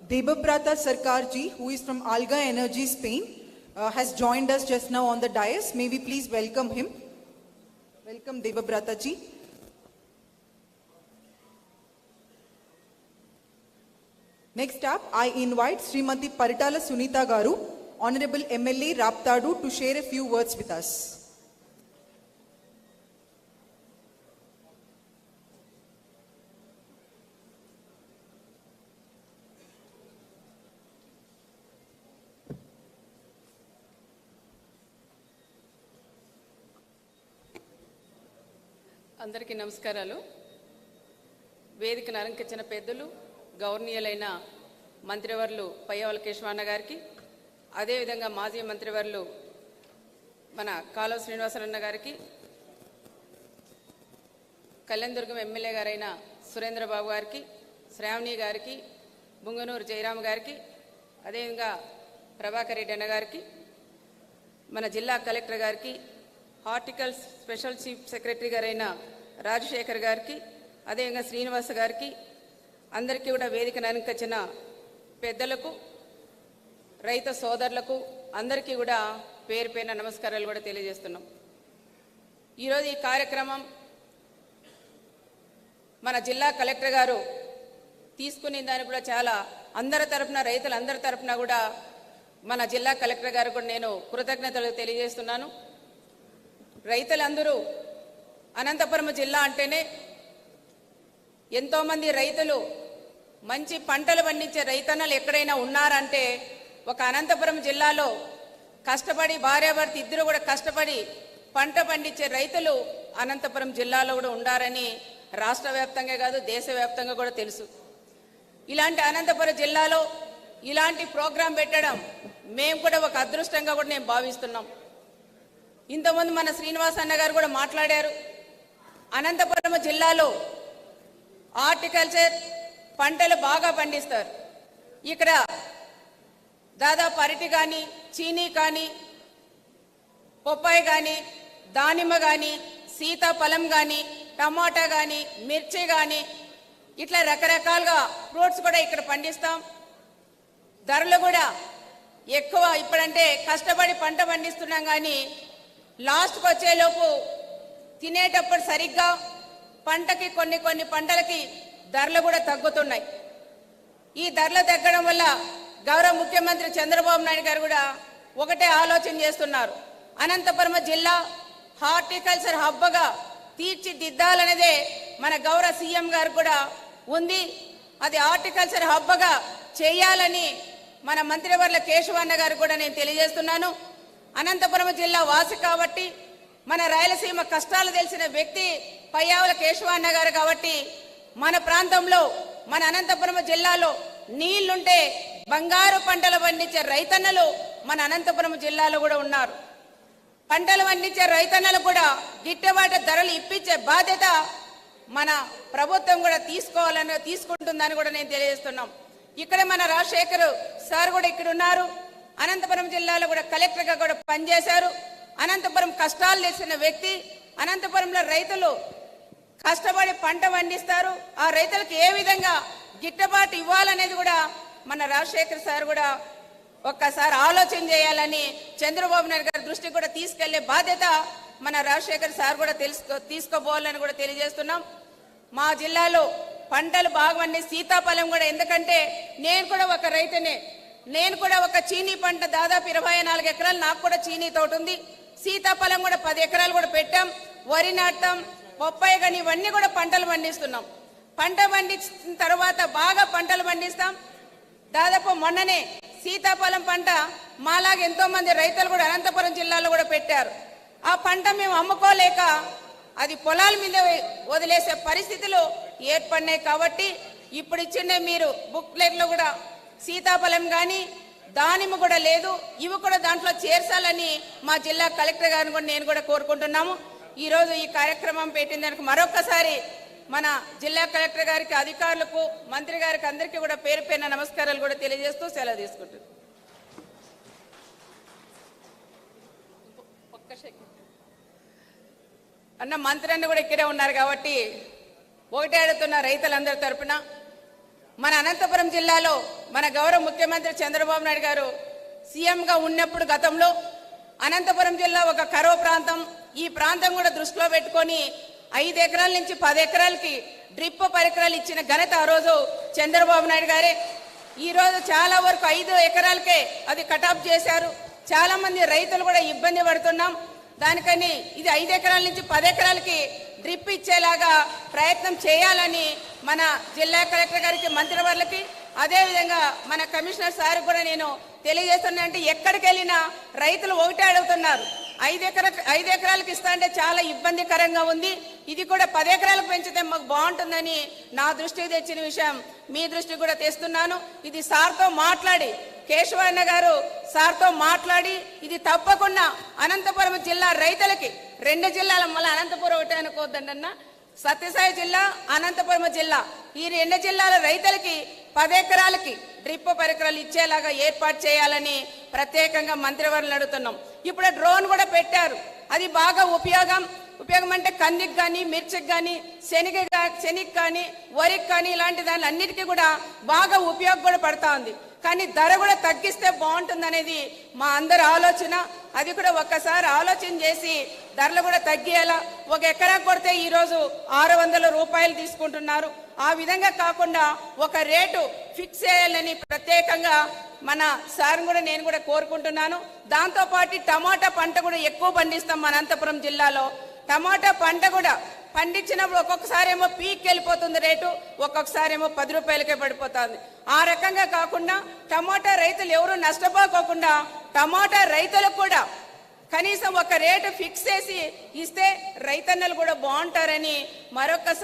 Debabrata Sarkarji, who is from Alga Energy, Spain, has joined us just now on the dais. May we please welcome him. Welcome, Debabrata ji. Next up, I invite Srimati Paritala Sunita Garu, Honorable MLA Raptadu, to share a few words with us. అందరికీ నమస్కారాలు. వేదికను అలంకరించిన పెద్దలు, గౌరవనీయులైన మంత్రివర్యులు పయ్యావుల కేశవన్న గారికి, అదేవిధంగా మాజీ మంత్రివర్యులు మన కాలువ శ్రీనివాసరావు గారికి, కళ్యాణదుర్గం ఎమ్మెల్యే గారైన సురేంద్రబాబు గారికి, శ్రావణి గారికి, బుంగనూరు జయరామ్ గారికి, అదేవిధంగా ప్రభాకర్ రెడ్డి అన్న గారికి, మన జిల్లా కలెక్టర్ గారికి, హార్టికల్స్ స్పెషల్ చీఫ్ సెక్రటరీ గారైన రాజశేఖర్ గారికి, అదేవిధంగా శ్రీనివాస గారికి, అందరికీ కూడా వేదికను అలంకరించిన పెద్దలకు, రైతు సోదరులకు అందరికీ కూడా పేరు పేరున నమస్కారాలు కూడా తెలియజేస్తున్నాం. ఈరోజు ఈ కార్యక్రమం మన జిల్లా కలెక్టర్ గారు తీసుకునే దానికి కూడా చాలా అందరి తరఫున, రైతులందరి తరఫున కూడా మన జిల్లా కలెక్టర్ గారు కూడా నేను కృతజ్ఞతలు తెలియజేస్తున్నాను. రైతులందరూ అనంతపురం జిల్లా అంటేనే ఎంతోమంది రైతులు, మంచి పంటలు పండించే రైతన్నలు ఎక్కడైనా ఉన్నారంటే ఒక అనంతపురం జిల్లాలో కష్టపడి భార్యాభర్త ఇద్దరు కూడా కష్టపడి పంట పండించే రైతులు అనంతపురం జిల్లాలో కూడా ఉండారని రాష్ట్ర వ్యాప్తంగా కాదు దేశవ్యాప్తంగా కూడా తెలుసు. ఇలాంటి అనంతపురం జిల్లాలో ఇలాంటి ప్రోగ్రాం పెట్టడం మేము కూడా ఒక అదృష్టంగా కూడా నేను భావిస్తున్నాం. ఇంతకుముందు మన శ్రీనివాస్ అన్న గారు కూడా మాట్లాడారు. అనంతపురం జిల్లాలో హార్టికల్చర్ పంటలు బాగా పండిస్తారు. ఇక్కడ దాదాపు అరటి కానీ, చీనీ కానీ, పొప్పాయి కానీ, దానిమ్మ కానీ, సీతాఫలం కానీ, టమాటా కానీ, మిర్చి కానీ, ఇట్లా రకరకాలుగా ఫ్రూట్స్ కూడా ఇక్కడ పండిస్తాం. ధరలు కూడా ఎక్కువ. ఇప్పుడంటే కష్టపడి పంట పండిస్తున్నాం కానీ లాస్ట్కి వచ్చేలోపు తినేటప్పుడు సరిగ్గా పంటకి కొన్ని పంటలకి ధరలు కూడా తగ్గుతున్నాయి. ఈ ధరలు తగ్గడం వల్ల గౌరవ ముఖ్యమంత్రి చంద్రబాబు నాయుడు గారు కూడా ఒకటే ఆలోచన చేస్తున్నారు. అనంతపురం జిల్లా హార్టికల్చర్ హబ్గా తీర్చిదిద్దాలనేదే మన గౌరవ సీఎం గారు కూడా ఉంది. అది హార్టికల్చర్ హబ్గా చేయాలని మన మంత్రివర్యుల కేశవన్న గారు కూడా నేను తెలియజేస్తున్నాను. అనంతపురం జిల్లా వాసి కాబట్టి, మన రాయలసీమ కష్టాలు తెలిసిన వ్యక్తి పయ్యావుల కేశవన్న గారు కాబట్టి, మన ప్రాంతంలో మన అనంతపురం జిల్లాలో నీళ్లుంటే బంగారు పంటలు పండించే రైతన్నలు మన అనంతపురం జిల్లాలో కూడా ఉన్నారు. పంటలు పండించే రైతన్నలు కూడా గిట్టుబాటు ధరలు ఇప్పించే బాధ్యత మన ప్రభుత్వం కూడా తీసుకుంటుందని కూడా నేను తెలియజేస్తున్నాం. ఇక్కడ మన రాజశేఖర్ సార్ కూడా ఇక్కడ ఉన్నారు. అనంతపురం జిల్లాలో కూడా కలెక్టర్గా కూడా పనిచేశారు. అనంతపురం కష్టాలు తెలిసిన వ్యక్తి. అనంతపురంలో రైతులు కష్టపడి పంట పండిస్తారు. ఆ రైతులకు ఏ విధంగా గిట్టుబాటు ఇవ్వాలనేది కూడా మన రాజశేఖర్ సార్ కూడా ఒక్కసారి ఆలోచన చేయాలని చంద్రబాబు నాయుడు గారి దృష్టికి కూడా తీసుకెళ్లే బాధ్యత మన రాజశేఖర్ సార్ కూడా తీసుకోపోవాలని కూడా తెలియజేస్తున్నాం. మా జిల్లాలో పంటలు బాగా పండి సీతాఫలం కూడా, ఎందుకంటే నేను కూడా ఒక రైతునే. నేను కూడా ఒక చీనీ పంట దాదాపు 24 ఎకరాలు నాకు కూడా చీనీ తోట ఉంది. సీతాఫలం కూడా 10 ఎకరాలు కూడా పెట్టాం. వరి నాటాం, పొప్పాయి కానీ ఇవన్నీ కూడా పంటలు పండిస్తున్నాం. పంట పండించిన తర్వాత బాగా పంటలు పండిస్తాం. దాదాపు మొన్ననే సీతాఫలం పంట మాలాగా ఎంతో మంది రైతులు కూడా అనంతపురం జిల్లాలో కూడా పెట్టారు. ఆ పంట మేము అమ్ముకోలేక అది పొలాల మీద వదిలేసే పరిస్థితులు ఏర్పడినాయి. కాబట్టి ఇప్పుడు ఇచ్చిన మీరు బుక్లెట్లో కూడా సీతాఫలం కానీ దానిమ్మ కూడా లేదు. ఇవి కూడా దాంట్లో చేర్చాలని మా జిల్లా కలెక్టర్ గారిని కూడా నేను కూడా కోరుకుంటున్నాము. ఈరోజు ఈ కార్యక్రమం పెట్టిన దానికి మరొకసారి మన జిల్లా కలెక్టర్ గారికి, అధికారులకు, మంత్రి గారికి అందరికీ కూడా పేరు పేరున నమస్కారాలు కూడా తెలియజేస్తూ సెలవు తీసుకుంటున్నాను. అన్న మంత్రి అన్న కూడా ఇక్కడే ఉన్నారు కాబట్టి ఒకటే అడుగుతున్న రైతులందరి తరపున మన అనంతపురం జిల్లాలో మన గౌరవ ముఖ్యమంత్రి చంద్రబాబు నాయుడు గారు సీఎంగా ఉన్నప్పుడు గతంలో అనంతపురం జిల్లా ఒక కరువు ప్రాంతం. ఈ ప్రాంతం కూడా దృష్టిలో పెట్టుకొని 5 ఎకరాల నుంచి 10 ఎకరాలకి డ్రిప్ పరికరాలు ఇచ్చిన ఘనత ఆ రోజు చంద్రబాబు నాయుడు గారే. ఈ రోజు చాలా వరకు 5 ఎకరాలకే అది కటాఫ్ చేశారు. చాలా మంది రైతులు కూడా ఇబ్బంది పడుతున్నాం. దానికని ఇది 5 ఎకరాల నుంచి 10 ఎకరాలకి డ్రిప్ ఇచ్చేలాగా ప్రయత్నం చేయాలని మన జిల్లా కలెక్టర్ గారికి, మంత్రివర్లకి, అదేవిధంగా మన కమిషనర్ సార్ కూడా నేను తెలియజేస్తున్నా. అంటే ఎక్కడికి వెళ్ళినా రైతులు ఒకటే అడుగుతున్నారు, 5 ఎకరాలకు ఇస్తా అంటే చాలా ఇబ్బందికరంగా ఉంది, ఇది కూడా 10 ఎకరాలకు పెంచితే మాకు బాగుంటుందని నా దృష్టికి తెచ్చిన విషయం మీ దృష్టికి కూడా తెస్తున్నాను. ఇది సార్తో మాట్లాడి, కేశవన్న గారు సార్తో మాట్లాడి ఇది తప్పకుండా అనంతపురం జిల్లా రైతులకి, 2 జిల్లాల మళ్ళీ అనంతపురం ఒకటే అనుకోవద్దండి అన్న, సత్యసాయి జిల్లా, అనంతపురం జిల్లా, ఈ 2 జిల్లాల రైతులకి 10 ఎకరాలకి డ్రిప్ పరికరాలు ఇచ్చేలాగా ఏర్పాటు చేయాలని ప్రత్యేకంగా మంత్రివర్యులను అడుగుతున్నాం. ఇప్పుడు డ్రోన్ కూడా పెట్టారు, అది బాగా ఉపయోగం అంటే కందికి కానీ, మిర్చికి కానీ, శనగకి కానీ, వరికి కానీ ఇలాంటి దాని అన్నిటికీ కూడా బాగా ఉపయోగం కూడా పడతా ఉంది. కానీ ధర కూడా తగ్గిస్తే బాగుంటుంది అనేది మా అందరి ఆలోచన. అది కూడా ఒక్కసారి ఆలోచన చేసి ధరలు కూడా తగ్గియాలా. 1 ఎకరా కొడితే ఈరోజు 600 రూపాయలు తీసుకుంటున్నారు. ఆ విధంగా కాకుండా ఒక రేటు ఫిక్స్ చేయాలని ప్రత్యేకంగా మన సార్ కూడా నేను కూడా కోరుకుంటున్నాను. దాంతోపాటు టమాటా పంట కూడా ఎక్కువ పండిస్తాం మన అనంతపురం జిల్లాలో. టమాటా పంట కూడా పండించినప్పుడు ఒక్కొక్కసారి ఏమో పీక్ వెళ్ళిపోతుంది రేటు, ఒక్కొక్కసారి ఏమో 10 రూపాయలకే పడిపోతుంది. ఆ రకంగా కాకుండా టమాటా రైతులు ఎవరు నష్టపోకోకుండా టమాటా రైతులకు కూడా కనీసం ఒక రేటు ఫిక్స్ చేసి ఇస్తే రైతన్నలు కూడా బాగుంటారని మరొకసారి